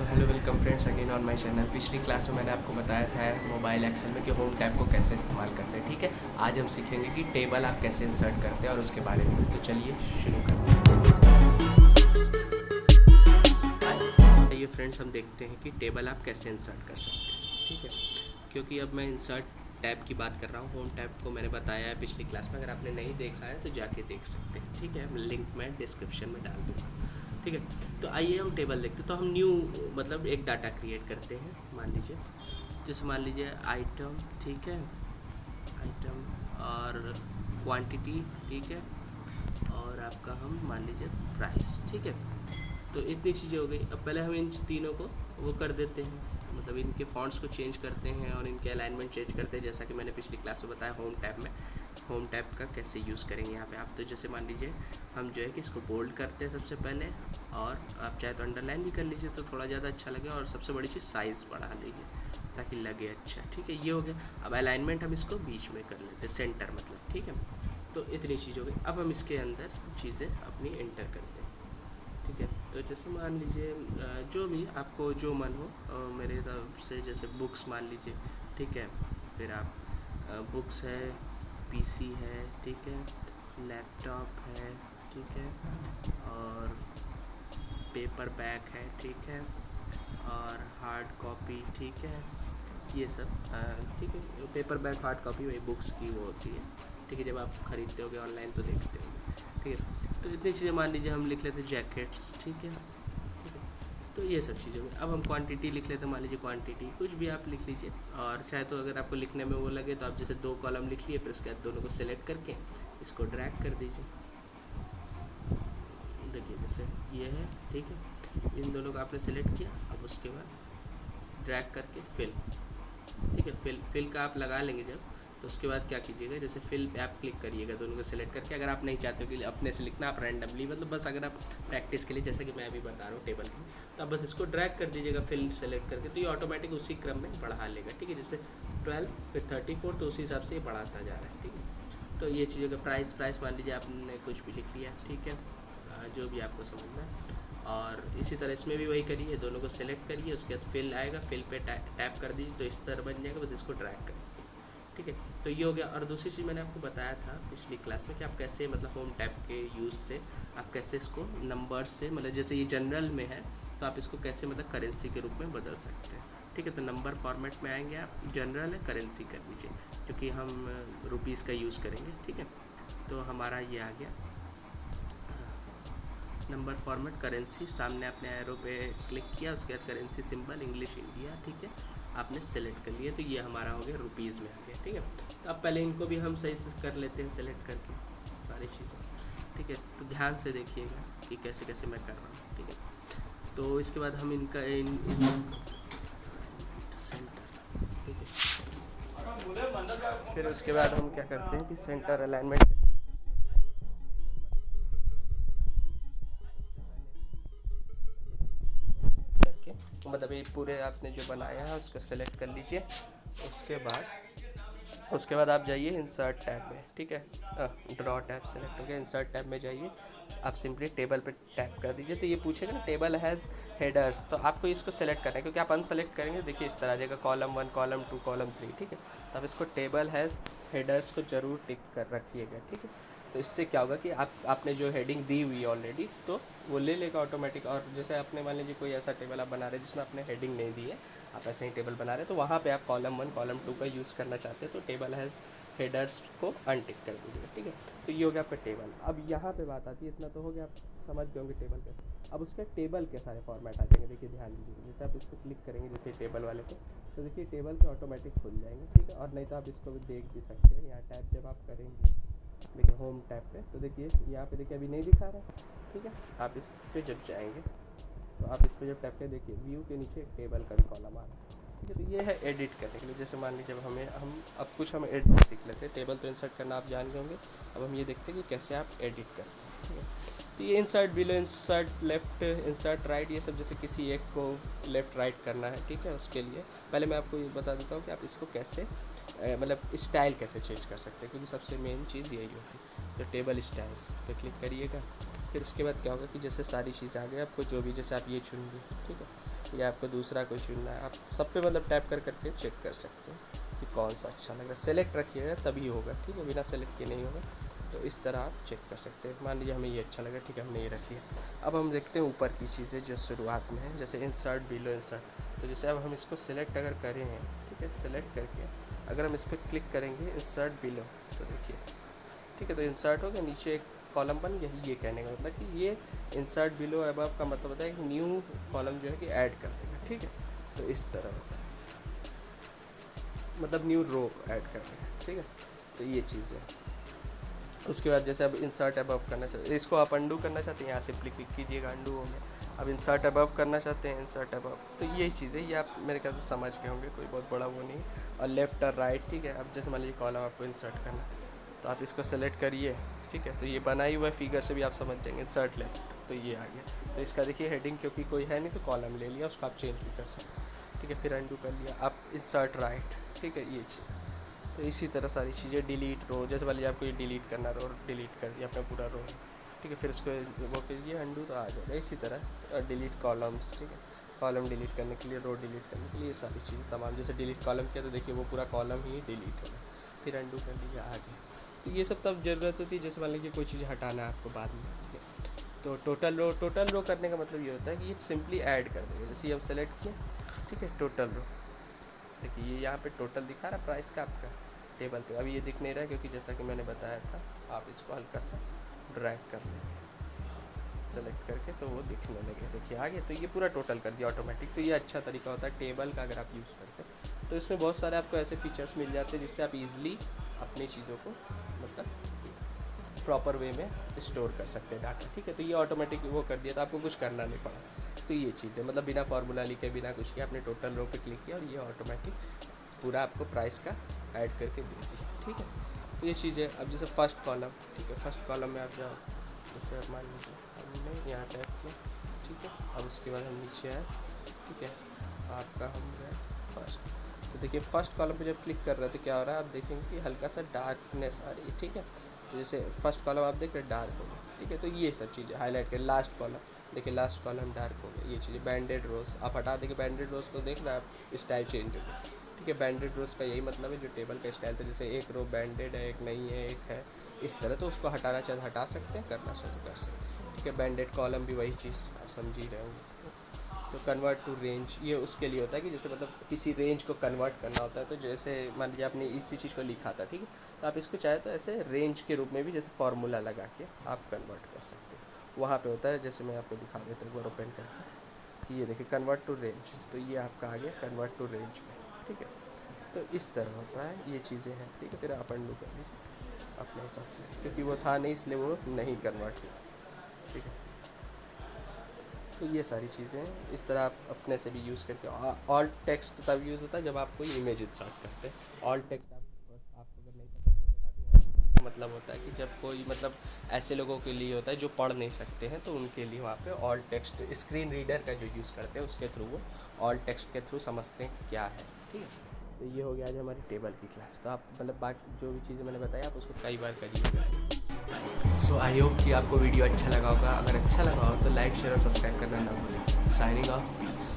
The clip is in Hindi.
So hello welcome friends again on my channel. पिछली क्लास में मैंने आपको बताया था मोबाइल एक्सेल में कि होम टैब को कैसे इस्तेमाल करते हैं। ठीक है, आज हम सीखेंगे कि टेबल आप कैसे इंसर्ट करते हैं और उसके बारे में। तो चलिए शुरू करते हैं। ये फ्रेंड्स हम देखते हैं कि टेबल आप कैसे इंसर्ट कर सकते हैं। ठीक है, क्योंकि अब मैं इंसर्ट टैब की बात कर रहा हूँ। होम टैब को मैंने बताया है पिछली क्लास में, अगर आपने नहीं देखा है तो जाके देख सकते हैं। ठीक है, लिंक मैं डिस्क्रिप्शन में डाल दूँगा। ठीक है, तो आइए हम टेबल देखते हैं। तो हम न्यू मतलब एक डाटा क्रिएट करते हैं। मान लीजिए, जैसे मान लीजिए आइटम, ठीक है, आइटम और क्वांटिटी, ठीक है, और आपका हम मान लीजिए प्राइस। ठीक है, तो इतनी चीज़ें हो गई। अब पहले हम इन तीनों को वो कर देते हैं, मतलब इनके फॉन्ट्स को चेंज करते हैं और इनके अलाइनमेंट चेंज करते हैं, जैसा कि मैंने पिछली क्लास में बताया होम टैब में। होम टैब का कैसे यूज़ करेंगे यहाँ पे आप, तो जैसे मान लीजिए हम जो है कि इसको बोल्ड करते हैं सबसे पहले, और आप चाहे तो अंडरलाइन भी कर लीजिए तो थोड़ा ज़्यादा अच्छा लगे, और सबसे बड़ी चीज़ साइज़ बढ़ा लीजिए ताकि लगे अच्छा। ठीक है, ये हो गया। अब अलाइनमेंट हम इसको बीच में कर लेते हैं, सेंटर मतलब। ठीक है, तो इतनी चीज़ हो गई। अब हम इसके अंदर चीज़ें अपनी एंटर करते हैं। ठीक है, तो जैसे मान लीजिए जो भी आपको जो मन हो, मेरे तरफ से जैसे बुक्स मान लीजिए। ठीक है, फिर आप बुक्स है, पीसी है, ठीक है, लैपटॉप है, ठीक है, और पेपर बैग है, ठीक है, और हार्ड कॉपी, ठीक है, ये सब। ठीक है, पेपर बैग हार्ड कॉपी वही बुक्स की वो होती है। ठीक है, जब आप खरीदते होगे ऑनलाइन तो देखते होंगे। ठीक है, तो इतनी चीज़ें मान लीजिए हम लिख लेते हैं जैकेट्स। ठीक है, तो ये सब चीज़ें होंगी। अब हम क्वांटिटी लिख लेते हैं, मान लीजिए क्वांटिटी कुछ भी आप लिख लीजिए, और चाहे तो अगर आपको लिखने में वो लगे तो आप जैसे 2 कॉलम लिख लिए, फिर उसके बाद दोनों को सेलेक्ट करके इसको ड्रैग कर दीजिए। देखिए जैसे ये है, ठीक है, इन दोनों को आपने सेलेक्ट किया। अब उसके बाद ड्रैग करके फिल, ठीक है, फिल का आप लगा लेंगे जब, तो उसके बाद क्या कीजिएगा, जैसे फिल पे आप क्लिक करिएगा दोनों को सेलेक्ट करके। अगर आप नहीं चाहते हो कि अपने से लिखना, आप रैंडमली मतलब बस अगर आप प्रैक्टिस के लिए, जैसा कि मैं अभी बता रहा हूँ टेबल की, तो आप बस इसको ड्रैग कर दीजिएगा फिल सेलेक्ट करके, तो ये ऑटोमेटिक उसी क्रम में बढ़ा लेगा। ठीक है, जैसे 12 फिर 34, तो उसी हिसाब से ये बढ़ाता जा रहा है। ठीक है, तो ये चीज़ों का प्राइस मान लीजिए आपने कुछ भी लिख लिया। ठीक है, जो भी आपको समझना है। और इसी तरह इसमें भी वही करिए, दोनों को सेलेक्ट करिए, उसके बाद फिल आएगा, फिल पे टैप कर दीजिए तो इस तरह बन जाएगा, बस इसको ड्रैग कर दीजिए। ठीक है, तो ये हो गया। और दूसरी चीज़ मैंने आपको बताया था पिछली क्लास में कि आप कैसे मतलब होम टैब के यूज़ से आप कैसे इसको नंबर्स से, मतलब जैसे ये जनरल में है तो आप इसको कैसे मतलब करेंसी के रूप में बदल सकते हैं। ठीक है, तो नंबर फॉर्मेट में आएंगे आप, जनरल है करेंसी कर लीजिए, क्योंकि हम रुपीज़ का यूज़ करेंगे। ठीक है, तो हमारा ये आ गया नंबर फॉर्मेट करेंसी। सामने आपने एरो पे क्लिक किया, उसके बाद करेंसी सिंबल इंग्लिश इंडिया, ठीक है, आपने सेलेक्ट कर लिया, तो ये हमारा हो गया रुपीज़ में आ गया। ठीक है, तो अब पहले इनको भी हम सही से कर लेते हैं सेलेक्ट करके सारी चीज़ें। ठीक है, तो ध्यान से देखिएगा कि कैसे कैसे मैं कर रहा हूँ। ठीक है, तो इसके बाद हम इनका सेंटर, ठीक है, फिर उसके बाद हम क्या करते हैं कि सेंटर अलाइनमेंट करके, मतलब ये पूरे आपने जो बनाया है उसको सेलेक्ट कर लीजिए। उसके बाद आप जाइए इंसर्ट टैब में। ठीक है, ड्रॉ टैब सेलेक्ट हो गया, इंसर्ट टैब में जाइए, आप सिंपली टेबल पे टैप कर दीजिए। तो ये पूछेगा ना टेबल हैज़ हेडर्स, तो आपको इसको सेलेक्ट करना है, क्योंकि आप अनसेलेक्ट करेंगे देखिए इस तरह आ जाएगा कॉलम 1, कॉलम 2, कॉलम 3। ठीक है, तो आप इसको टेबल हैज़ हेडर्स को ज़रूर टिक कर रखिएगा। ठीक है, तो इससे क्या होगा कि आपने जो हेडिंग दी हुई है ऑलरेडी, तो वो ले लेगा ऑटोमेटिक। और जैसे आपने मान लीजिए कोई ऐसा टेबल आप बना रहे हैं जिसमें आपने हेडिंग नहीं दी है, आप ऐसे ही टेबल बना रहे हैं, तो वहाँ पे आप कॉलम 1, कॉलम 2 का यूज़ करना चाहते हैं, तो टेबल हैज़ हेडर्स को अनटिक कर दीजिएगा। ठीक है, तो ये हो गया आपका टेबल। अब यहाँ पे बात आती है, इतना तो हो गया, आप समझ गए होंगे टेबल कैसे। अब उसके टेबल के सारे फॉर्मेट आ जाएंगे। देखिए ध्यान दीजिए, जैसे आप इस पर क्लिक करेंगे जैसे टेबल वाले पे, तो देखिए टेबल पे ऑटोमेटिक खुल जाएंगे। ठीक है, और नहीं तो आप इसको भी देख भी सकते हैं, यहाँ टैब जब आप करेंगे, देखिए होम टैब पे, तो देखिए यहाँ पे देखिए अभी नहीं दिखा रहा है। ठीक है, आप इस पे जब जाएंगे तो आप इस पे जब टैप करें, देखिए व्यू के नीचे टेबल का भी कॉलम आ रहा है। ठीक है, तो ये है एडिट करने के लिए। जैसे मान लीजिए हम अब कुछ हम एडिट सीख लेते हैं। टेबल तो इंसर्ट करना आप जान गए होंगे, अब हम ये देखते हैं कि कैसे आप एडिट करते हैं। ठीक है, तो ये insert below, insert left, insert right, ये सब जैसे किसी एक को लेफ़्ट राइट करना है। ठीक है, उसके लिए पहले मैं आपको ये बता देता हूँ कि आप इसको कैसे मतलब स्टाइल कैसे चेंज कर सकते हैं, क्योंकि सबसे मेन चीज़ यही होती है। तो टेबल स्टाइल्स पे क्लिक करिएगा। फिर उसके बाद क्या होगा कि जैसे सारी चीज़ें आ गई आपको, जो भी जैसे आप ये चुन लिए, ठीक है, या आपको दूसरा कोई चुनना है, आप सब पे मतलब टैप कर करके चेक कर सकते हैं कि कौन सा अच्छा लग रहा है। सेलेक्ट रखिएगा तभी होगा, ठीक है, बिना सेलेक्ट किए नहीं होगा। तो इस तरह आप चेक कर सकते हैं। मान लीजिए हमें ये अच्छा लगा, ठीक है, हमने ये रख लिया। अब हम देखते हैं ऊपर की चीज़ें जो शुरुआत में है, जैसे इंसर्ट बिलो इंसर्ट। तो जैसे अब हम इसको सिलेक्ट अगर करें हैं, ठीक है, सेलेक्ट करके अगर हम इस पर क्लिक करेंगे इंसर्ट बिलो, तो देखिए, ठीक है, तो इंसर्ट हो गया, नीचे एक कॉलम बन गया। ये कहने का मतलब कि ये इंसर्ट बिलो अबव का मतलब होता है कि न्यू कॉलम जो है कि ऐड कर देगा, ठीक है। तो इस तरह होता है, मतलब न्यू रो ऐड कर देगा, ठीक है। तो ये चीज़ है। उसके बाद जैसे अब इंसर्ट अबव करना चाहते, इसको आप अंडू करना चाहते हैं, यहाँ से क्लिक कीजिएगा, अंडू हो गया। अब इंसर्ट अबव करना चाहते हैं, इंसर्ट अबव, तो यही चीज़ है, ये आप मेरे ख्याल से समझ गए होंगे, कोई बहुत बड़ा वो नहीं। और लेफ़्ट और राइट, ठीक है। अब जैसे मान लीजिए कॉलम आपको इंसर्ट करना है, तो आप इसको सेलेक्ट करिए, ठीक है। तो ये बनाई हुआ फिगर से भी आप समझ जाएंगे, इंसर्ट लेफ्ट, तो ये आ गया। तो इसका देखिए हेडिंग क्योंकि कोई है नहीं तो कॉलम ले लिया, उसको आप चेंज भी कर सकते हैं, ठीक है। फिर अंडू कर लिया, आप इंसर्ट राइट, ठीक है, ये चीज़। तो इसी तरह सारी चीज़ें, डिलीट रो, जैसे मान लीजिए आपको ये डिलीट करना, रो डिलीट कर दिया अपना पूरा रो, ठीक है। फिर इसको वो कीजिए अंडू, तो आ जाएगा। इसी तरह डिलीट कॉलम्स, ठीक है, कॉलम डिलीट करने के लिए, रो डिलीट करने के लिए, ये सारी चीज़ें तमाम। जैसे डिलीट कॉलम किया तो देखिए वो पूरा कॉलम ही डिलीट होगा। फिर अंडू कर लीजिए, आगे। तो ये सब तब ज़रूरत होती है जैसे मान लीजिए कोई चीज़ हटाना है आपको बाद में, ठीक है। तो टोटल रो करने का मतलब ये होता है कि ये सिंपली ऐड कर देगा। जैसे ये हम सेलेक्ट किए, ठीक है, टोटल रो, देखिए ये यहाँ पे टोटल दिखा रहा है प्राइस का आपका टेबल पे। अभी ये दिख नहीं रहा है क्योंकि जैसा कि मैंने बताया था, आप इसको हल्का सा ड्रैग कर लेंगे सेलेक्ट करके, तो वो दिखने लगे, देखिए आ गया। तो ये पूरा टोटल कर दिया ऑटोमेटिक। तो ये अच्छा तरीका होता है टेबल का अगर आप यूज़ करते हैं। तो इसमें बहुत सारे आपको ऐसे फीचर्स मिल जाते हैं जिससे आप ईज़िली अपनी चीज़ों को मतलब प्रॉपर वे में स्टोर कर सकते हैं डाटा, ठीक है। तो ये ऑटोमेटिक वो कर दिया, तो आपको कुछ करना नहीं पड़ा। तो ये चीज़ है, मतलब बिना फार्मूला लिखे, बिना कुछ किया, आपने टोटल रो पे क्लिक किया और ये ऑटोमेटिक पूरा आपको प्राइस का ऐड करके दे दिया, ठीक है। तो ये चीज़ है। अब जैसे फर्स्ट कॉलम, ठीक है, फर्स्ट कॉलम में आप जाओ, जैसे अब मान लीजिए हमने यहाँ टाइप किया, ठीक है। अब उसके बाद हम नीचे आए, ठीक है, आपका हम गए फर्स्ट। तो देखिए फर्स्ट कॉलम पे जब क्लिक कर रहे हैं तो क्या हो रहा है, आप देखेंगे कि हल्का सा डार्कनेस आ रही है, ठीक है। तो जैसे फर्स्ट कॉलम आप देख रहे हैं डार्क हो गया, ठीक है। तो ये सब चीज़ें हाईलाइट कर। लास्ट कॉलम देखिए, लास्ट कॉलम डार्क हो गया, ये चीज़ें। बैंडेड रोज आप हटा देंगे, बैंडेड रोज तो देख रहे हैं आप, स्टाइल चेंज हो गया, ठीक है। बैंडेड रोज का यही मतलब है, जो टेबल का स्टाइल था, जैसे एक रो बैंडेड है, एक नहीं है, एक है, इस तरह। तो उसको हटाना चाहे हटा सकते हैं, करना चाहे तो कर सकते हैं, ठीक है। बैंडेड कॉलम भी वही चीज़ आप समझ ही रहे होंगे। तो कन्वर्ट टू रेंज, ये उसके लिए होता है कि जैसे मतलब किसी रेंज को कन्वर्ट करना होता है। तो जैसे मान लीजिए आपने इसी चीज़ को लिखा था, ठीक है, तो आप इसको चाहे तो ऐसे रेंज के रूप में भी जैसे फार्मूला लगा के आप कन्वर्ट कर सकते हैं। वहाँ पे होता है, जैसे मैं आपको दिखा देता हूँ एक बार ओपन करके, कि ये देखिए कन्वर्ट टू रेंज, तो ये आपका आ गया कन्वर्ट टू रेंज में, ठीक है। तो इस तरह होता है, ये चीज़ें हैं, ठीक है। फिर आप अंडू कर लीजिए अपने हिसाब से, क्योंकि वो था नहीं इसलिए वो नहीं कन्वर्ट हुआ, ठीक है। तो ये सारी चीज़ें हैं, इस तरह आप अपने से भी यूज़ करके। ऑल्ट टेक्स्ट तब यूज़ होता है जब आप कोई इमेज इंसर्ट करते हैं। ऑल्ट टेक्स्ट आपको अगर नहीं पता मैं बता दूँ, मतलब होता है कि जब कोई मतलब ऐसे लोगों के लिए होता है जो पढ़ नहीं सकते हैं, तो उनके लिए वहाँ पे ऑल्ट टेक्स्ट, स्क्रीन रीडर का जो यूज़ करते हैं उसके थ्रू वो ऑल्ट टेक्स्ट के थ्रू समझते हैं क्या है, ठीक है। तो ये हो गया आज हमारी टेबल की क्लास। तो आप मतलब बाकी जो भी चीज़ें मैंने बताई आप उसको कई बार करिएगा। सो आई होप कि आपको वीडियो अच्छा लगा होगा। अगर अच्छा लगा हो तो लाइक शेयर और सब्सक्राइब करना ना भूलें। Signing off, piece.